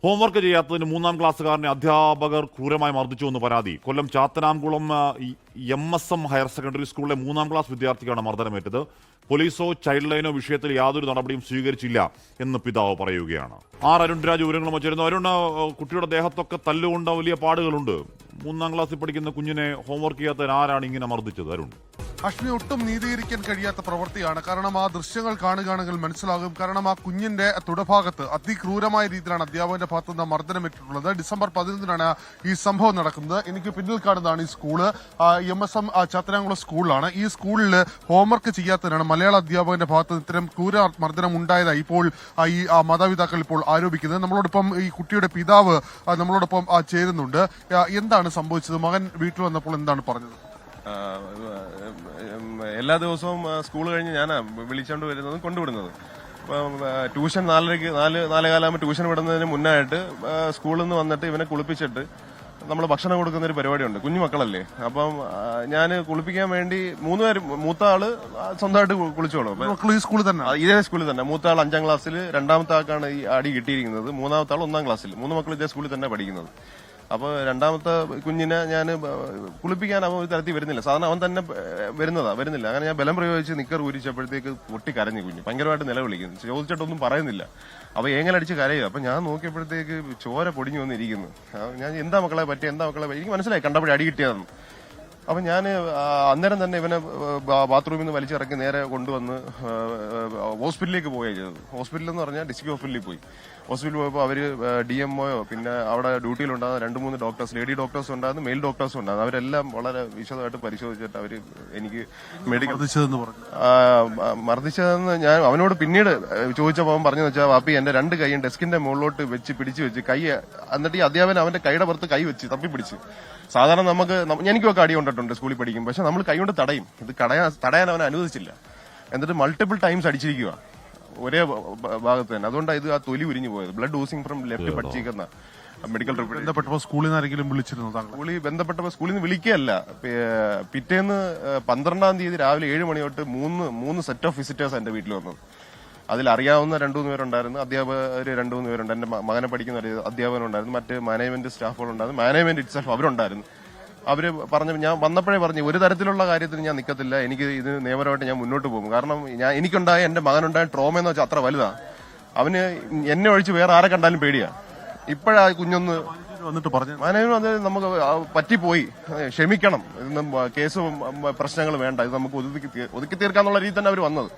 Homework ചെയ്യാത്തതിന് 3ാം ക്ലാസ്സുകാരനെ അധ്യാപകർ ക്രൂരമായി മർദ്ദിച്ചുവെന്ന് പരാതി. കൊല്ലം ചാത്തനാംകുളം MSM ഹയർ സെക്കൻഡറി സ്കൂളിലെ 3ാം ക്ലാസ് വിദ്യാർത്ഥിക്കാണ് മർദ്ദനമേറ്റത്. പോലീസോ ചൈൽഡ് ലൈനോ വിഷയത്തിൽ യാതൊരു നടപടിയും സ്വീകരിച്ചില്ല എന്ന് പിതാവ് പറയുകയാണ്. അരുൺരാജ് വിവരങ്ങളും വച്ചിരുന്നു. അരുൺ, കുട്ടിയുടെ ദേഹത്തൊക്കെ തല്ലുകൊണ്ട് വലിയ പാടുകളുണ്ട്. 3ാം ക്ലാസ്സിൽ പഠിക്കുന്ന കുഞ്ഞിനെ ഹോംവർക്ക് ചെയ്യാത്തതിന് ആരാണ് ഇങ്ങനെ മർദ്ദിച്ചത്? അരുൺ, അശ്വിനി, ഒട്ടും നീതീകരിക്കാൻ കഴിയാത്ത പ്രവൃത്തിയാണ്. കാരണം ആ ദൃശ്യങ്ങൾ കാണുകയാണെങ്കിൽ മനസ്സിലാകും. കാരണം ആ കുഞ്ഞിന്റെ തുടഭാഗത്ത് അതിക്രൂരമായ രീതിയിലാണ് അധ്യാപകന്റെ ഭാഗത്ത് നിന്ന് മർദ്ദനമേറ്റിട്ടുള്ളത്. ഡിസംബർ 11-നാണ് ഈ സംഭവം നടക്കുന്നത്. എനിക്ക് പിന്നിൽ കാണുന്നതാണ് ഈ സ്കൂള്. MSM ചാത്തനാംകുളം സ്കൂളിലാണ്. ഈ സ്കൂളിൽ ഹോംവർക്ക് ചെയ്യാത്തതിനാണ് മലയാള അധ്യാപകന്റെ ഭാഗത്ത് ഇത്തരം ക്രൂര മർദ്ദനം ഉണ്ടായതായി ഇപ്പോൾ ഈ മാതാപിതാക്കൾ ഇപ്പോൾ ആരോപിക്കുന്നത്. നമ്മളോടൊപ്പം ഈ കുട്ടിയുടെ പിതാവ് നമ്മളോടൊപ്പം ചേരുന്നുണ്ട്. എന്താണ് സംഭവിച്ചത്? മകൻ വീട്ടിൽ വന്നപ്പോൾ എന്താണ് പറഞ്ഞത്? എല്ലാ ദിവസവും സ്കൂൾ കഴിഞ്ഞ് ഞാൻ വിളിച്ചോണ്ട് വരുന്നതും കൊണ്ടുവിടുന്നത്. ട്യൂഷൻ 4:45 ട്യൂഷൻ വിടുന്നതിന് മുന്നായിട്ട് സ്കൂളിൽ നിന്ന് വന്നിട്ട് ഇവനെ കുളിപ്പിച്ചിട്ട് നമ്മൾ ഭക്ഷണം കൊടുക്കുന്ന ഒരു പരിപാടിയുണ്ട്. കുഞ്ഞു മക്കളല്ലേ, അപ്പം ഞാൻ കുളിപ്പിക്കാൻ വേണ്ടി 3 പേര്, മൂത്ത ആള് സ്വന്തമായിട്ട് കുളിച്ചോളും. ഈ സ്കൂളിൽ തന്നെ, ഇതേ സ്കൂളിൽ തന്നെ. മൂത്ത ആൾ 5ാം ക്ലാസ്സിൽ, 2ാമത്തെ ആൾക്കാണ് ഈ അടി കിട്ടിയിരിക്കുന്നത്. 3ാമത്തെ ആൾ 1ാം ക്ലാസ്സിൽ. 3 മക്കൾ ഇതേ സ്കൂളിൽ തന്നെ പഠിക്കുന്നത്. അപ്പൊ 2ാമത്തെ കുഞ്ഞിനെ ഞാൻ കുളിപ്പിക്കാൻ അവൻ ഒരു തരത്തിൽ വരുന്നില്ല. സാധാരണ അവൻ തന്നെ വരുന്നില്ല. അങ്ങനെ ഞാൻ ബലം പ്രയോഗിച്ച് നിക്കർ ഊരിച്ചപ്പോഴത്തേക്ക് പൊട്ടിക്കരഞ്ഞു കുഞ്ഞ്. ഭയങ്കരമായിട്ട് നിലവിളിക്കുന്നു. ചോദിച്ചിട്ടൊന്നും പറയുന്നില്ല. അപ്പൊ ഏങ്ങലടിച്ച് കരയുക. അപ്പൊ ഞാൻ നോക്കിയപ്പോഴത്തേക്ക് ചോര പൊടിഞ്ഞു വന്നിരിക്കുന്നു. ഞാൻ എന്താ മക്കളെ പറ്റി, എനിക്ക് മനസ്സിലായി കണ്ടപ്പോഴേ അടി കിട്ടിയതെന്ന്. അപ്പൊ ഞാൻ അന്നേരം തന്നെ ഇവനെ ബാത്റൂമിൽ നിന്ന് വലിച്ചിറക്കി നേരെ കൊണ്ടുവന്ന് ഹോസ്പിറ്റലിലേക്ക് പോവുകയാണ് ചെയ്തത്. ഹോസ്പിറ്റലിൽ എന്ന് പറഞ്ഞാൽ ഡിസ്ട്രിക്ട് ഹോസ്പിറ്റലിൽ പോയി. ഹോസ്പിറ്റലിൽ പോയപ്പോൾ അവര് DMO, പിന്നെ അവിടെ ഡ്യൂട്ടിയിലുണ്ടാകുന്ന 2-3 ഡോക്ടേഴ്സ്, ലേഡി ഡോക്ടേഴ്സ് ഉണ്ടായിരുന്നു, മെയിൽ ഡോക്ടേഴ്സും ഉണ്ടായിരുന്നു. അവരെല്ലാം വളരെ വിശദമായിട്ട് പരിശോധിച്ചിട്ട് അവര് എനിക്ക് മെഡിക്കൽ മർദ്ദിച്ചതെന്ന് ഞാൻ അവനോട് പിന്നീട് ചോദിച്ചപ്പോൾ അവൻ പറഞ്ഞെന്ന് വെച്ചാൽ, വാപ്പി എന്റെ 2 കൈയും ഡെസ്കിന്റെ മുകളിലോട്ട് പിടിച്ചു വെച്ച് കൈ, എന്നിട്ട് ഈ അധ്യാപകൻ അവന്റെ കൈയുടെ പുറത്ത് കൈ വെച്ച് തപ്പിപ്പിടിച്ച്. സാധാരണ എനിക്കൊക്കെ അടി കൊണ്ടിട്ടുണ്ട് സ്കൂളിൽ പഠിക്കും. പക്ഷെ നമ്മൾ കൈ കൊണ്ട് തടയും. ഇത് തടയാൻ അവനെ അനുവദിച്ചില്ല. എന്നിട്ട് മൾട്ടിപ്പിൾ ടൈംസ് അടിച്ചിരിക്കുക ഒരേ ഭാഗത്ത് തന്നെ. അതുകൊണ്ടാണ് ഇത് ആ തൊലി ഉരിഞ്ഞു പോയത്. ബ്ലഡ് ഊസിംഗ് ഫ്രം ലെഫ്റ്റ് പഠിച്ചിരിക്കുന്ന മെഡിക്കൽ റിപ്പോർട്ട്. ബന്ധപ്പെട്ടപ്പോൾ സ്കൂളിൽ നിന്ന് ആരെങ്കിലും വിളിച്ചിരുന്നു? സ്കൂളിൽ ബന്ധപ്പെട്ടപ്പോൾ സ്കൂളിൽ നിന്ന് വിളിക്കുകയല്ല. പിറ്റേന്ന് 12-ാം തീയതി രാവിലെ 7 മണി തൊട്ട് 3 സെറ്റ് ഓഫ് വിസിറ്റേഴ്സ് എന്റെ വീട്ടിൽ വന്നത്. അതിലറിയാവുന്ന 2-3 പേരുണ്ടായിരുന്നു, അധ്യാപകർ 2-3 പേരുണ്ട്. എന്റെ മകനെ പഠിക്കുന്ന ഒരു അധ്യാപകനുണ്ടായിരുന്നു, മറ്റ് മാനേജ്മെന്റ് സ്റ്റാഫുകളുണ്ടായിരുന്നു, മാനേജ്മെന്റ് ഇറ്റ്സെൽഫ് അവരുണ്ടായിരുന്നു. അവര് പറഞ്ഞു, ഞാൻ വന്നപ്പോഴേ പറഞ്ഞു, ഒരു തരത്തിലുള്ള കാര്യത്തിന് ഞാൻ നിൽക്കത്തില്ല, എനിക്ക് ഇത് നിയമപരമായിട്ട് ഞാൻ മുന്നോട്ട് പോകും. കാരണം എനിക്കുണ്ടായ എന്റെ മകനുണ്ടായ ട്രോമ എന്ന് വെച്ചാൽ അത്ര വലുതാ. അവന് എന്നെ ഒഴിച്ച് വേറെ ആരെ കണ്ടാലും പേടിയാ. ഇപ്പോഴാ കുഞ്ഞൊന്ന് വന്നിട്ട് പറഞ്ഞു, മാനേജ്മെന്റ് അത് നമുക്ക് പറ്റിപ്പോയി, ക്ഷമിക്കണം, ഇതൊന്നും കേസും പ്രശ്നങ്ങൾ വേണ്ട, ഇത് നമുക്ക് ഒതുക്കി തീർക്കാന്നുള്ള രീതിയിൽ തന്നെ അവർ വന്നത്.